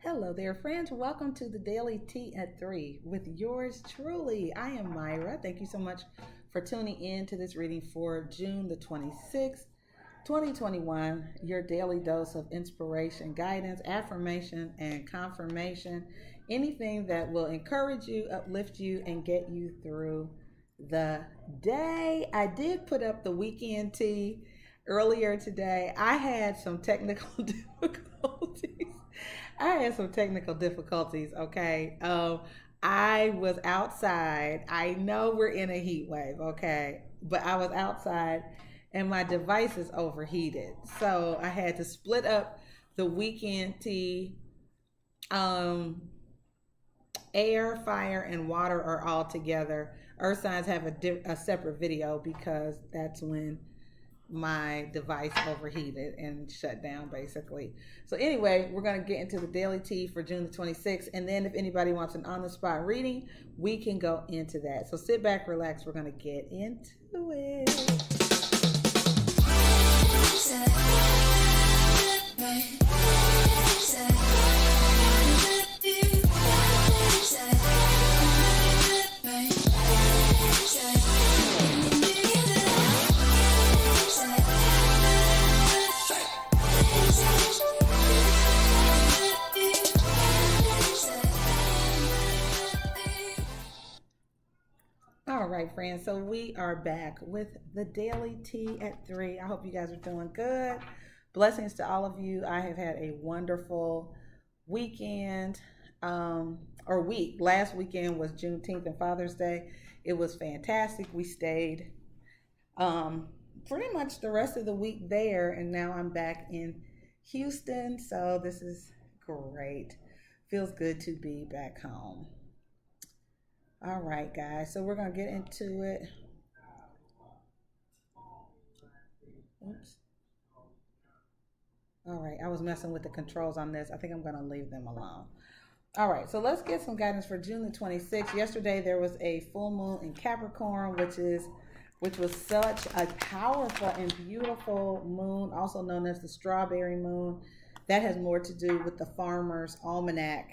Hello there, friends. Welcome to the Daily Tea at 3 with yours truly. I am Myra. Thank you so much for tuning in to this reading for June the 26th, 2021. Your daily dose of inspiration, guidance, affirmation, and confirmation. Anything that will encourage you, uplift you, and get you through the day. I did put up the weekend tea earlier today. I had some technical difficulties. Okay. I was outside. I know we're in a heat wave, okay? But I was outside and my device is overheated. So I had to split up the weekend tea. Air, fire, and water are all together. Earth signs have a separate video because that's when my device overheated and shut down basically. So anyway, we're going to get into the daily tea for June the 26th, and then if anybody wants an on the spot reading, we can go into that. So sit back, relax, we're going to get into it. All right, friends, so we are back with the daily tea at 3. I hope you guys are doing good. Blessings to all of you. I have had a wonderful weekend or week. Last weekend was Juneteenth and Father's Day. It was fantastic. We stayed pretty much the rest of the week there, and now I'm back in Houston, so this is great. Feels good to be back home. All right, guys, so we're going to get into it. Oops. All right, I was messing with the controls on this. I think I'm going to leave them alone. All right, so let's get some guidance for June the 26th. Yesterday, there was a full moon in Capricorn, which was such a powerful and beautiful moon, also known as the strawberry moon. That has more to do with the farmer's almanac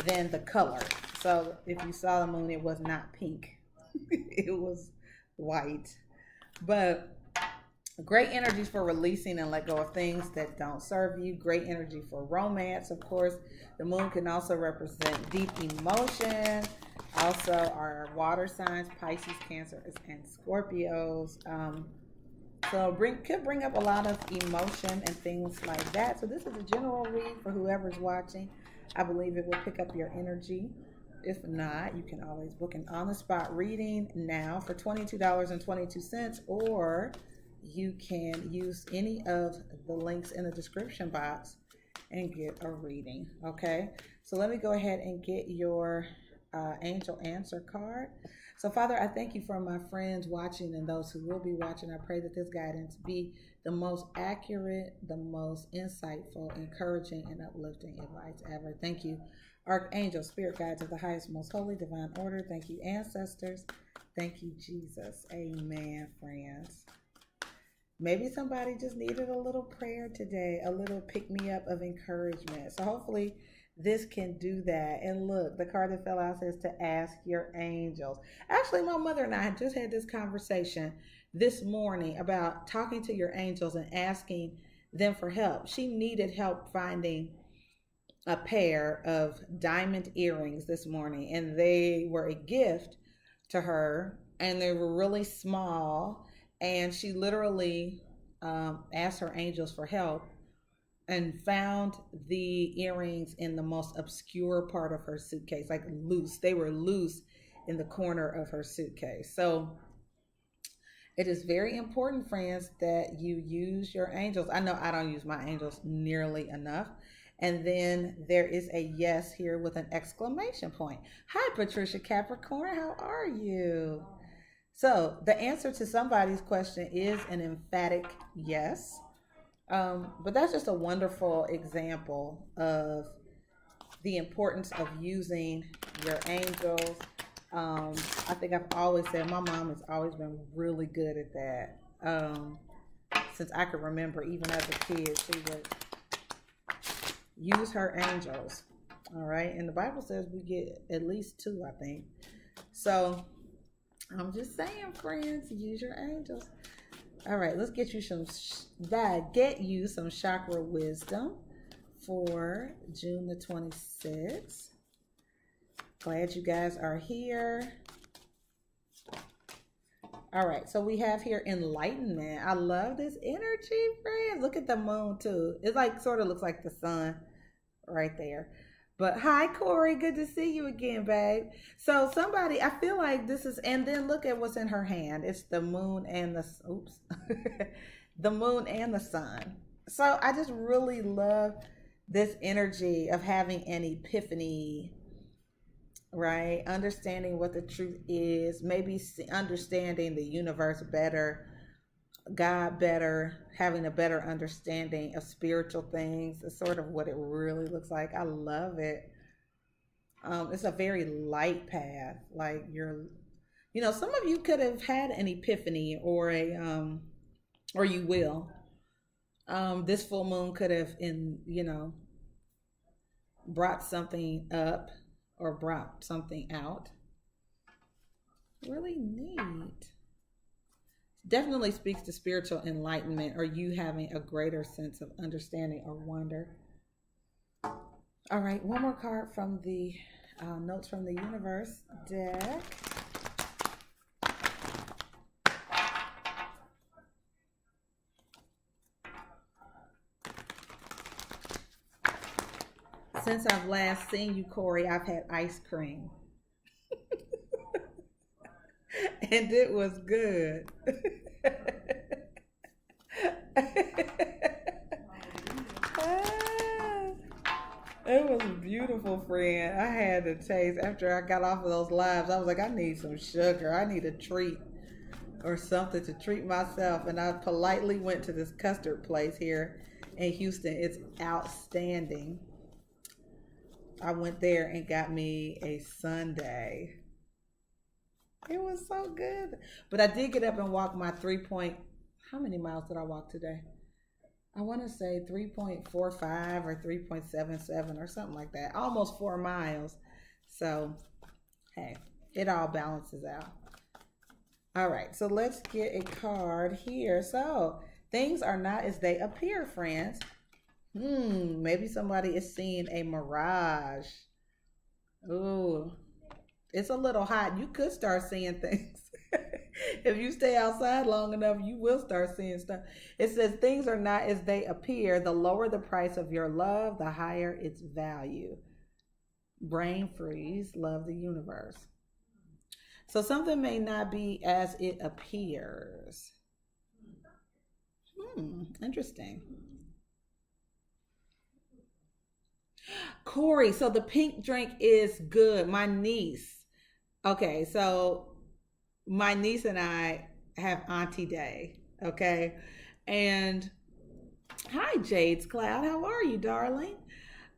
than the color. So if you saw the moon, it was not pink. It was white. But great energies for releasing and let go of things that don't serve you. Great energy for romance, of course. The moon can also represent deep emotion. Also, our water signs, Pisces, Cancer, and Scorpios. So could bring up a lot of emotion and things like that. So this is a general read for whoever's watching. I believe it will pick up your energy. If not, you can always book an on-the-spot reading now for $22.22, or you can use any of the links in the description box and get a reading, okay? So let me go ahead and get your angel answer card. So Father, I thank you for my friends watching and those who will be watching. I pray that this guidance be the most accurate, the most insightful, encouraging, and uplifting advice ever. Thank you, Archangel, Spirit Guides of the highest, most holy, divine order. Thank you, ancestors. Thank you, Jesus. Amen, friends. Maybe somebody just needed a little prayer today, a little pick-me-up of encouragement. So hopefully this can do that. And look, the card that fell out says to ask your angels. Actually, my mother and I just had this conversation this morning about talking to your angels and asking them for help. She needed help finding a pair of diamond earrings this morning, and they were a gift to her, and they were really small, and she literally asked her angels for help and found the earrings in the most obscure part of her suitcase, like loose. They were loose in the corner of her suitcase. So it is very important, friends, that you use your angels. I know I don't use my angels nearly enough. And then there is a yes here with an exclamation point. Hi, Patricia Capricorn. How are you? So the answer to somebody's question is an emphatic yes. But that's just a wonderful example of the importance of using your angels. I think I've always said my mom has always been really good at that. Since I could remember, even as a kid, she would Use her angels. All right. And the Bible says we get at least 2, I think. So I'm just saying, friends, use your angels. All right, let's get you some chakra wisdom for June the 26th. Glad you guys are here. All right, so we have here enlightenment. I love this energy, friends. Look at the moon too. It like sort of looks like the sun right there. But hi, Corey. Good to see you again, babe. So somebody, I feel like this is, and then look at what's in her hand. It's the moon and the moon and the sun. So I just really love this energy of having an epiphany, right? Understanding what the truth is, maybe understanding the universe better, God better, having a better understanding of spiritual things. It's sort of what it really looks like. I love it. It's a very light path. Like some of you could have had an epiphany or or you will. This full moon could have brought something up or brought something out. Really neat. Definitely speaks to spiritual enlightenment or you having a greater sense of understanding or wonder. All right, one more card from the Notes from the Universe deck. Since I've last seen you, Corey, I've had ice cream. And it was good. It was beautiful, friend. I had to taste after I got off of those lives. I was like, I need some sugar. I need a treat or something to treat myself. And I politely went to this custard place here in Houston. It's outstanding. I went there and got me a sundae. It was so good. But I did get up and walk my how many miles did I walk today? I want to say 3.45 or 3.77 or something like that. Almost 4 miles. So, hey, it all balances out. All right, so let's get a card here. So, things are not as they appear, friends. Maybe somebody is seeing a mirage. Ooh. It's a little hot. You could start seeing things. If you stay outside long enough, you will start seeing stuff. It says things are not as they appear. The lower the price of your love, the higher its value. Brain freeze, love the universe. So something may not be as it appears. Interesting. Corey, so the pink drink is good. My niece. Okay, so my niece and I have Auntie Day, okay? And hi, Jade's Cloud. How are you, darling?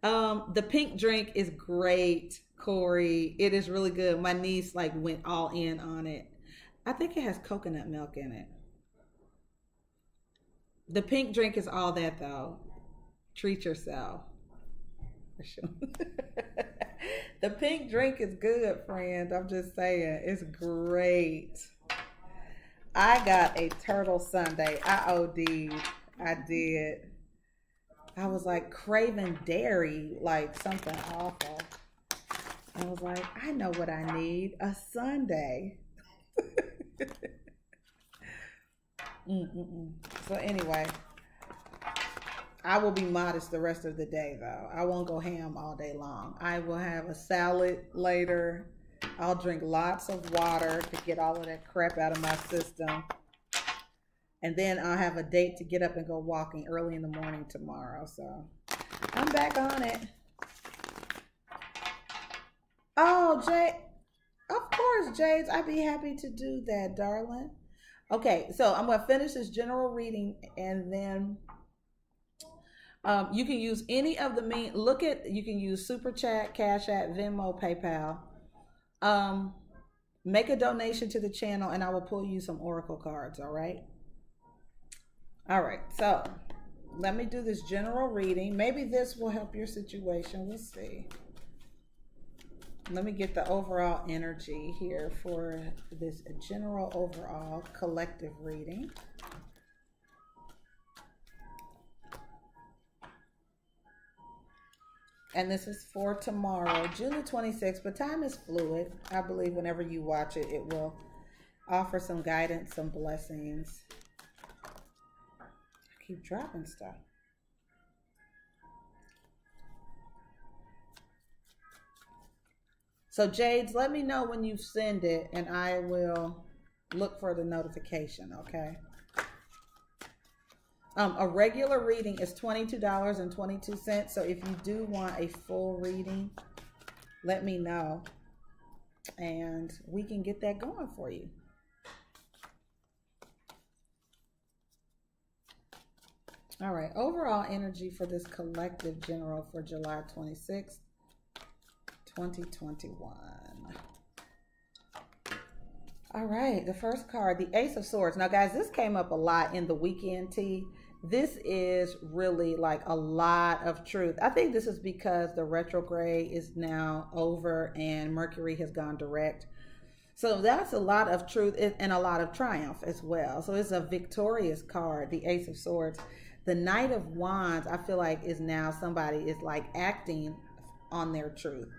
The pink drink is great, Corey. It is really good. My niece went all in on it. I think it has coconut milk in it. The pink drink is all that, though. Treat yourself. For sure. The pink drink is good, friend. I'm just saying. It's great. I got a turtle sundae. I OD'd. I did. I was craving dairy, something awful. I was like, I know what I need. A sundae. So anyway, I will be modest the rest of the day, though. I won't go ham all day long. I will have a salad later. I'll drink lots of water to get all of that crap out of my system. And then I'll have a date to get up and go walking early in the morning tomorrow. So I'm back on it. Oh, Jade. Of course, Jade. I'd be happy to do that, darling. Okay, so I'm going to finish this general reading and then... you can use any of the you can use Super Chat, Cash App, Venmo, PayPal. Make a donation to the channel and I will pull you some oracle cards, all right? All right, so let me do this general reading. Maybe this will help your situation. We'll see. Let me get the overall energy here for this general overall collective reading. And this is for tomorrow, June the 26th, but time is fluid. I believe whenever you watch it, it will offer some guidance, some blessings. I keep dropping stuff. So Jades, let me know when you send it and I will look for the notification, okay? A regular reading is $22.22. So if you do want a full reading, let me know and we can get that going for you. All right, overall energy for this collective general for July 26th, 2021. All right, the first card, the Ace of Swords. Now, guys, this came up a lot in the weekend tea. This is really like a lot of truth. I think this is because the retrograde is now over and Mercury has gone direct. So that's a lot of truth and a lot of triumph as well. So it's a victorious card, the Ace of Swords. The Knight of Wands, I feel like is now somebody is like acting on their truth.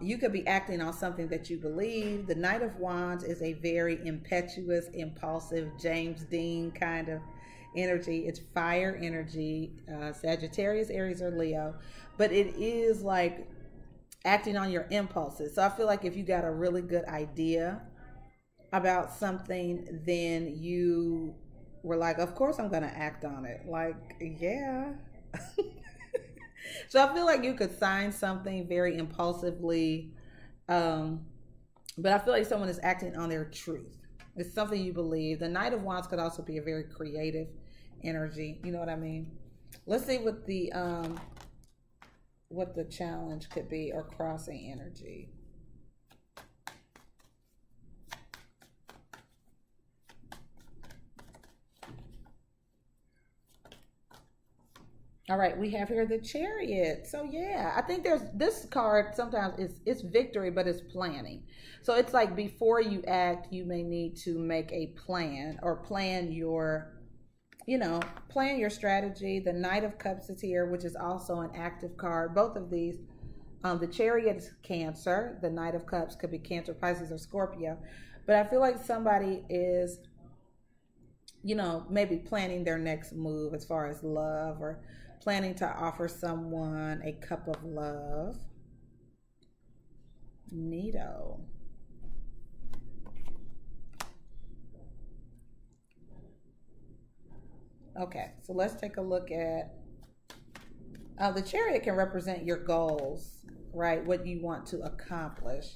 You could be acting on something that you believe. The Knight of Wands is a very impetuous, impulsive, James Dean kind of energy. It's fire energy, Sagittarius, Aries, or Leo, but it is like acting on your impulses. So I feel like if you got a really good idea about something, then you were like, of course I'm going to act on it. Like, yeah. So I feel like you could sign something very impulsively, but I feel like someone is acting on their truth. It's something you believe. The Knight of Wands could also be a very creative energy. You know what I mean? Let's see what the challenge could be, or crossing energy. All right, we have here the Chariot. So yeah, I think there's this card sometimes it's victory, but it's planning. So it's like before you act, you may need to make a plan or plan your strategy. The Knight of Cups is here, which is also an active card. Both of these, the Chariot is Cancer. The Knight of Cups could be Cancer, Pisces, or Scorpio. But I feel like somebody is, maybe planning their next move as far as love, or planning to offer someone a cup of love. Neato. Okay, so let's take a look at the Chariot can represent your goals, right? What you want to accomplish.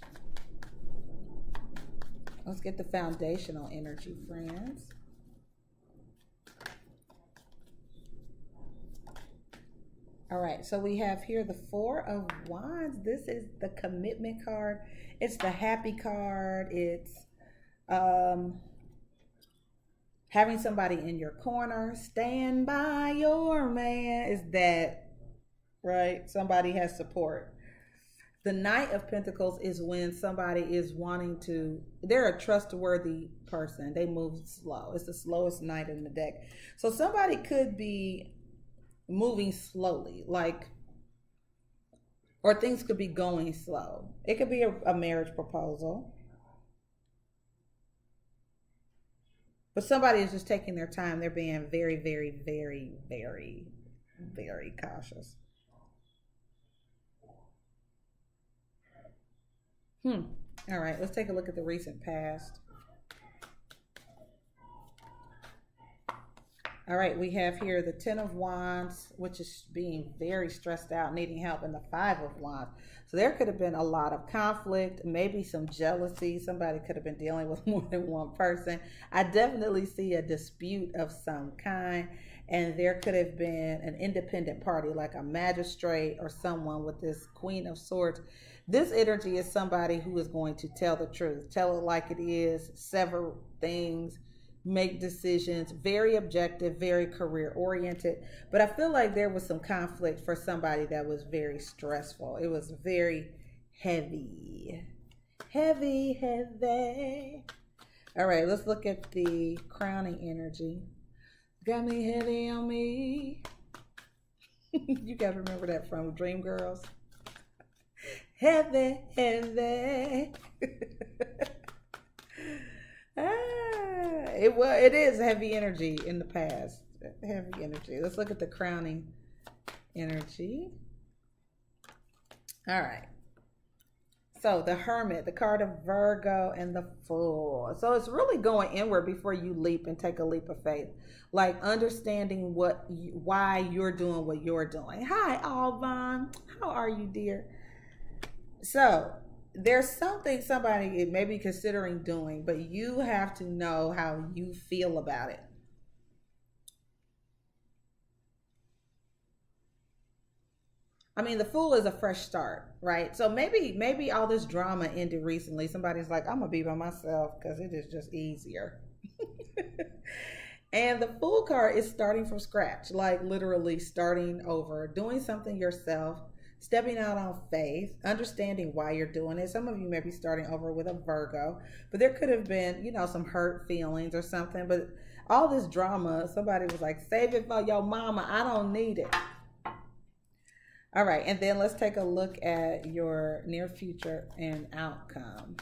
Let's get the foundational energy, friends. All right, so we have here the Four of Wands. This is the commitment card. It's the happy card. It's having somebody in your corner. Stand by your man. Is that right? Somebody has support. The Knight of Pentacles is when somebody is wanting to, they're a trustworthy person. They move slow. It's the slowest knight in the deck. So somebody could be moving slowly, or things could be going slow. It could be a marriage proposal, but somebody is just taking their time. They're being very, very, very, very, very cautious. All right, let's take a look at the recent past. All right, we have here the Ten of Wands, which is being very stressed out, needing help, and the Five of Wands. So there could have been a lot of conflict, maybe some jealousy. Somebody could have been dealing with more than one person. I definitely see a dispute of some kind, and there could have been an independent party, like a magistrate or someone with this Queen of Swords. This energy is somebody who is going to tell the truth, tell it like it is, sever things, make decisions, very objective, very career oriented. But I feel like there was some conflict for somebody that was very stressful. It was very heavy. Heavy, heavy. All right, let's look at the crowning energy. Got me heavy on me. You guys remember that from Dreamgirls? Heavy, heavy. It is heavy energy in the past. Heavy energy. Let's look at the crowning energy. All right. So the Hermit, the card of Virgo, and the Fool. So it's really going inward before you leap and take a leap of faith. Like understanding why you're doing what you're doing. Hi, Alvon. How are you, dear? So there's something somebody may be considering doing, but you have to know how you feel about it. I mean, the Fool is a fresh start, right? So maybe all this drama ended recently. Somebody's like, I'm gonna be by myself because it is just easier. And the Fool card is starting from scratch, like literally starting over, doing something yourself, stepping out on faith, understanding why you're doing it. Some of you may be starting over with a Virgo, but there could have been, some hurt feelings or something. But all this drama, somebody was like, save it for your mama. I don't need it. All right, and then let's take a look at your near future and outcome.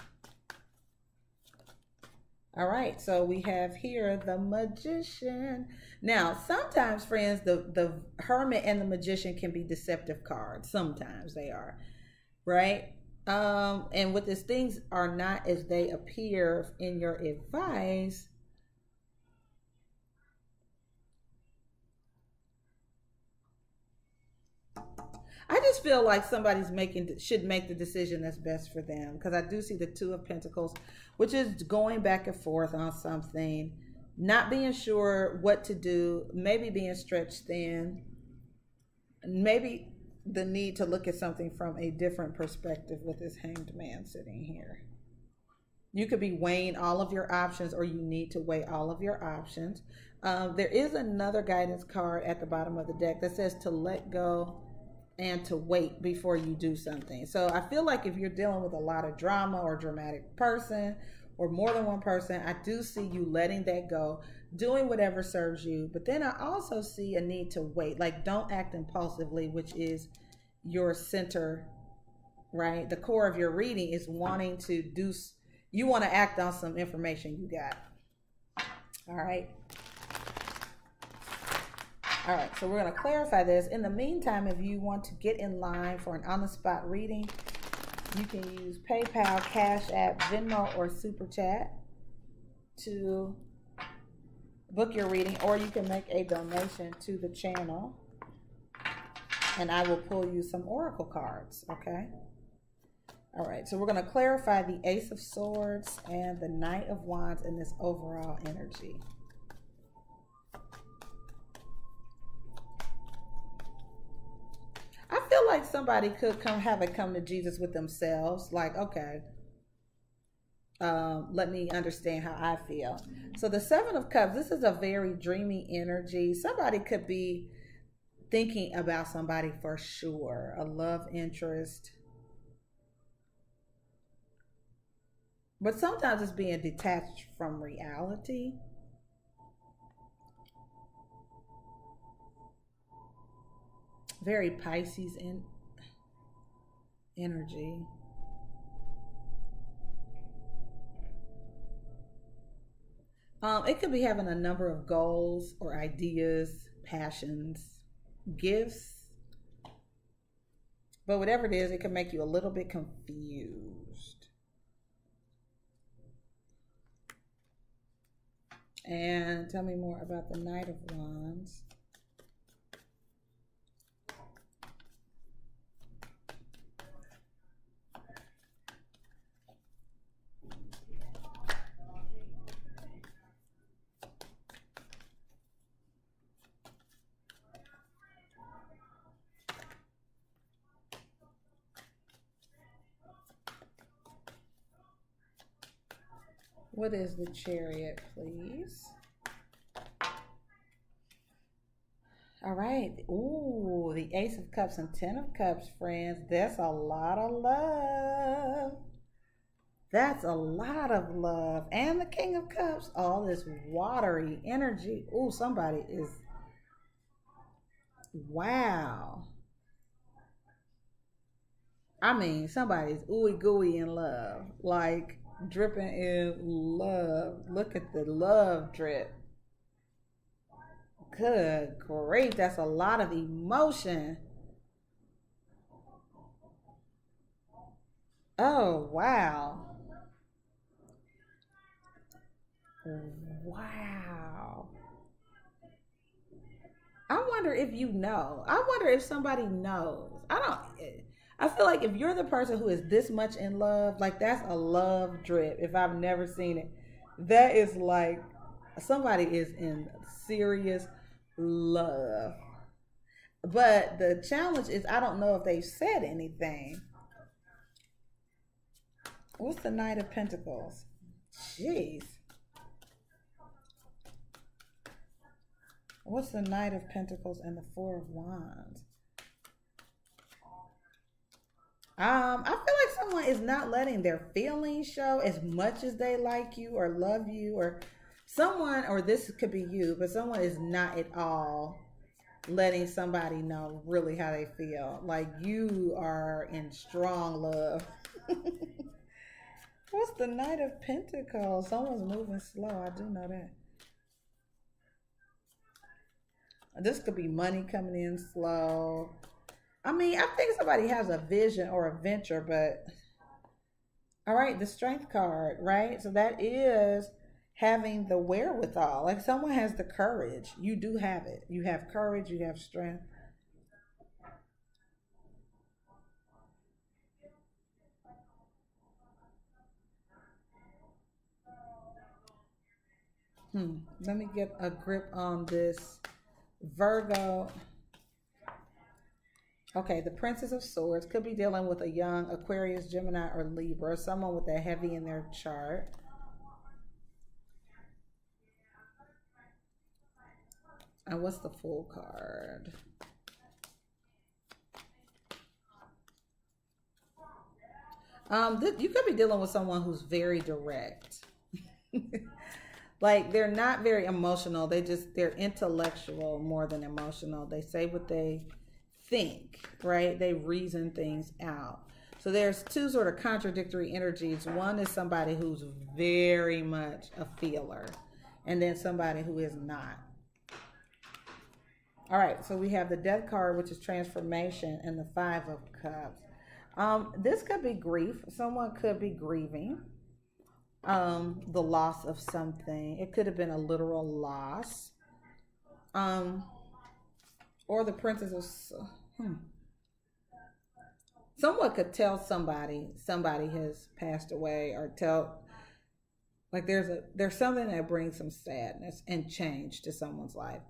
All right, so we have here the Magician. Now, sometimes, friends, the Hermit and the Magician can be deceptive cards. Sometimes they are, right? And with this, things are not as they appear in your advice. I just feel like somebody's should make the decision that's best for them, because I do see the Two of Pentacles, which is going back and forth on something, not being sure what to do, maybe being stretched thin, maybe the need to look at something from a different perspective with this Hanged Man sitting here. You could be weighing all of your options, or you need to weigh all of your options. There is another guidance card at the bottom of the deck that says to let go and to wait before you do something. So I feel like if you're dealing with a lot of drama or dramatic person or more than one person, I do see you letting that go, doing whatever serves you. But then I also see a need to wait. Like, don't act impulsively, which is your center, right? The core of your reading is wanting to do, you want to act on some information you got. All right. All right, so we're going to clarify this. In the meantime, if you want to get in line for an on-the-spot reading, you can use PayPal, Cash App, Venmo, or Super Chat to book your reading, or you can make a donation to the channel, and I will pull you some oracle cards, okay? All right, so we're going to clarify the Ace of Swords and the Knight of Wands in this overall energy. I feel like somebody could come to Jesus with themselves. Like, okay, let me understand how I feel. So the Seven of Cups, this is a very dreamy energy. Somebody could be thinking about somebody for sure, a love interest. But sometimes it's being detached from reality. Very Pisces in energy. It could be having a number of goals or ideas, passions, gifts. But whatever it is, it can make you a little bit confused. And tell me more about the Knight of Wands. What is the Chariot, please? All right. Ooh, the Ace of Cups and Ten of Cups, friends. That's a lot of love. That's a lot of love. And the King of Cups, all this watery energy. Ooh, somebody is, wow. I mean, somebody's ooey gooey in love. Like, dripping in love. Look at the love drip. Good grief, that's a lot of emotion. Oh, wow. Wow. I wonder if you know. I wonder if somebody knows. I feel like if you're the person who is this much in love, like that's a love drip. If I've never seen it, that is like somebody is in serious love. But the challenge is I don't know if they've said anything. What's the Knight of Pentacles? Jeez. What's the Knight of Pentacles and the Four of Wands? I feel like someone is not letting their feelings show as much as they like you or love you, or someone, or this could be you, but someone is not at all letting somebody know really how they feel. Like you are in strong love. What's the Knight of Pentacles? Someone's moving slow. I do know that. This could be money coming in slow. I mean, I think somebody has a vision or a venture, but all right, the Strength card, right? So that is having the wherewithal. Like someone has the courage. You do have it. You have courage, you have strength. Let me get a grip on this. Virgo. Okay, the Princess of Swords could be dealing with a young Aquarius, Gemini, or Libra, someone with a heavy in their chart. And what's the Fool card? You could be dealing with someone who's very direct. Like they're not very emotional. They're intellectual more than emotional. They say what they think, right? They reason things out. So there's two sort of contradictory energies. One is somebody who's very much a feeler, and then somebody who is not. All right, so we have the Death card, which is transformation, and the Five of Cups. This could be grief. Someone could be grieving the loss of something. It could have been a literal loss. Or the Princess of someone could tell somebody has passed away, or tell, like there's something that brings some sadness and change to someone's life.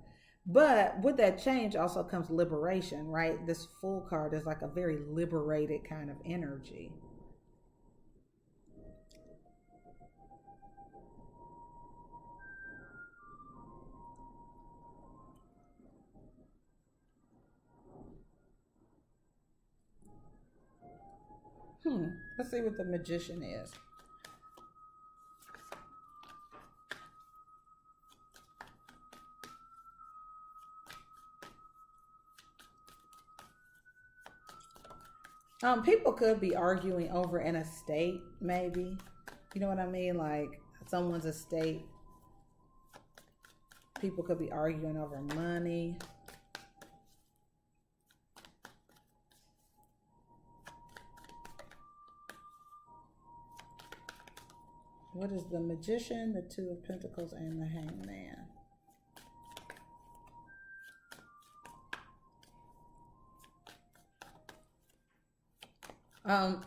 But with that change also comes liberation, right? This Fool card is like a very liberated kind of energy. Let's see what the Magician is. People could be arguing over an estate, maybe. You know what I mean? Like someone's estate. People could be arguing over money. What is the Magician, the Two of Pentacles, and the Hangman?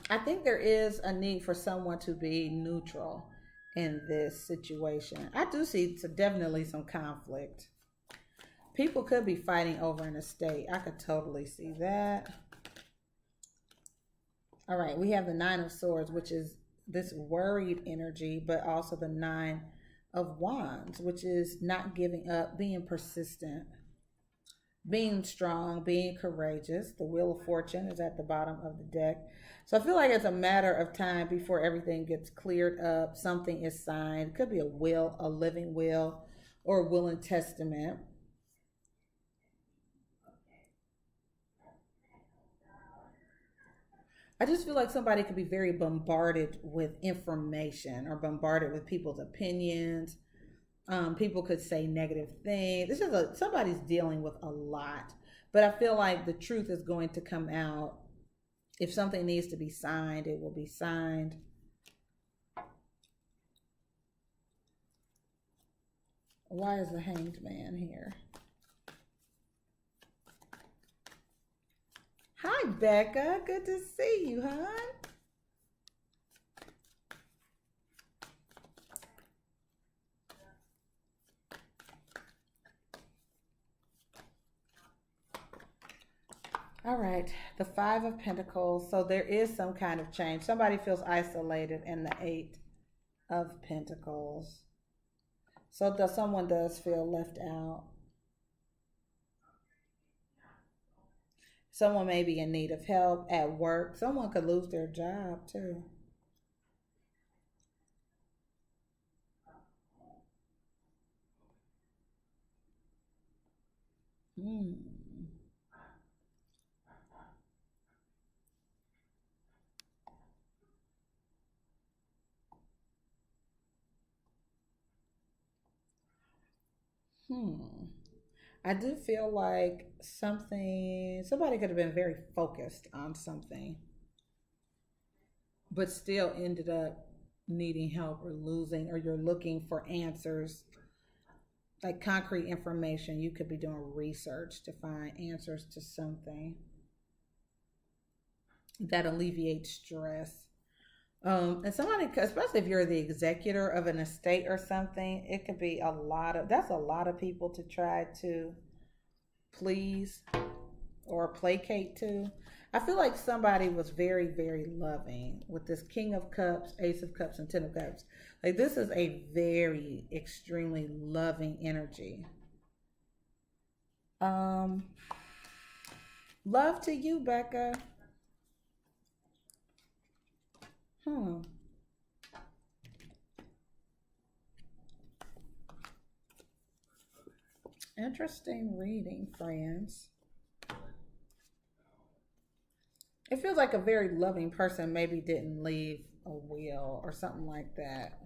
I think there is a need for someone to be neutral in this situation. I do see definitely some conflict. People could be fighting over an estate. I could totally see that. All right, we have the Nine of Swords, which is this worried energy, but also the Nine of Wands, which is not giving up, being persistent, being strong, being courageous. The Wheel of Fortune is at the bottom of the deck. So I feel like it's a matter of time before everything gets cleared up. Something is signed. It could be a will, a living will, or a will and testament. I just feel like somebody could be very bombarded with information or bombarded with people's opinions. People could say negative things. This is somebody's dealing with a lot, but I feel like the truth is going to come out. If something needs to be signed, it will be signed. Why is the Hanged Man here? Hi, Becca. Good to see you, hon. All right, the Five of Pentacles. So there is some kind of change. Somebody feels isolated in the Eight of Pentacles. So someone does feel left out. Someone may be in need of help at work. Someone could lose their job too. Hmm. I do feel like somebody could have been very focused on something, but still ended up needing help or losing, or you're looking for answers, like concrete information. You could be doing research to find answers to something that alleviates stress. And somebody, especially if you're the executor of an estate or something, it could be that's a lot of people to try to please or placate to. I feel like somebody was very, very loving with this King of Cups, Ace of Cups, and Ten of Cups. Like, this is a very extremely loving energy. Love to you, Becca. Interesting reading, friends. It feels like a very loving person maybe didn't leave a will or something like that.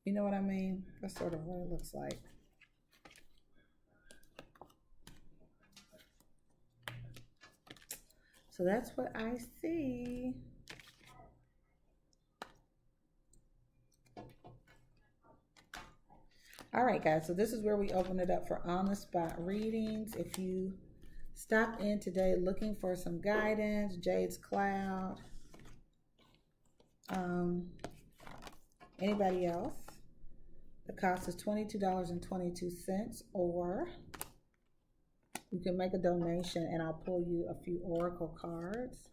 You know what I mean? That's sort of what it looks like. So that's what I see. All right, guys, so this is where we open it up for on-the-spot readings. If you stop in today looking for some guidance, Jade's Cloud, anybody else, the cost is $22.22, or you can make a donation and I'll pull you a few oracle cards.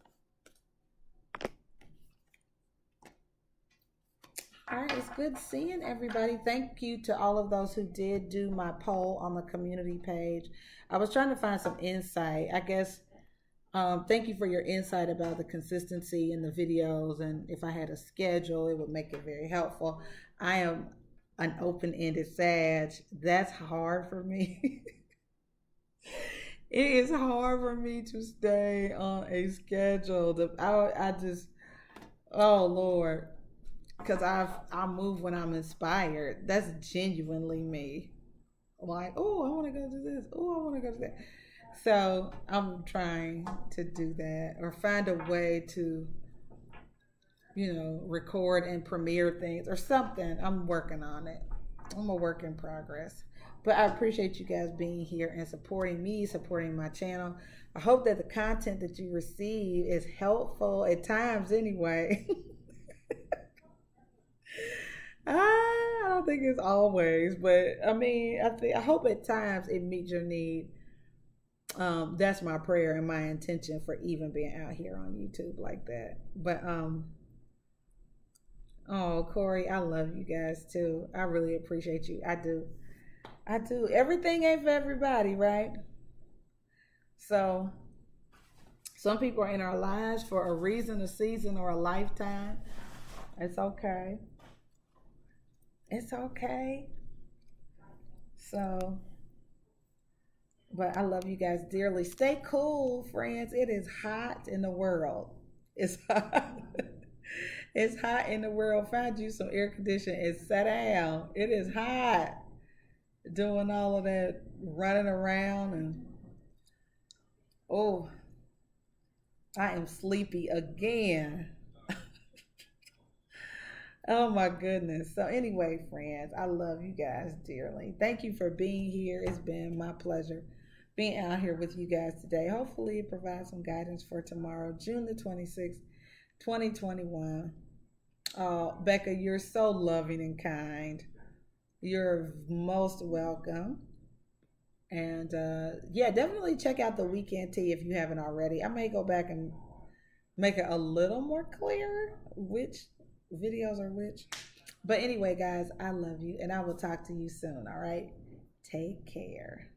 All right, it's good seeing everybody. Thank you to all of those who did do my poll on the community page. I was trying to find some insight. I guess, thank you for your insight about the consistency in the videos, and if I had a schedule, it would make it very helpful. I am an open-ended Sag. That's hard for me. It is hard for me to stay on a schedule. I just, oh Lord. Because I move when I'm inspired. That's genuinely me. Like, oh, I want to go do this. Oh, I want to go do that. So I'm trying to do that, or find a way to, record and premiere things or something. I'm working on it. I'm a work in progress. But I appreciate you guys being here and supporting me, supporting my channel. I hope that the content that you receive is helpful at times anyway. I don't think it's always, but I mean, I hope at times it meets your need. That's my prayer and my intention for even being out here on YouTube like that. But Oh, Corey, I love you guys too. I really appreciate you. I do. I do. Everything ain't for everybody, right? So some people are in our lives for a reason, a season, or a lifetime. It's okay. It's okay. So, but I love you guys dearly. Stay cool, friends. It is hot in the world. It's hot. It's hot in the world. Find you some air conditioning and sit down. It is hot. Doing all of that running around and oh, I am sleepy again. Oh my goodness. So anyway, friends, I love you guys dearly. Thank you for being here. It's been my pleasure being out here with you guys today. Hopefully it provides some guidance for tomorrow, June the 26th, 2021. Becca, you're so loving and kind. You're most welcome. And yeah, definitely check out the weekend tea if you haven't already. I may go back and make it a little more clear which videos are which. But anyway, guys, I love you and I will talk to you soon. All right. Take care.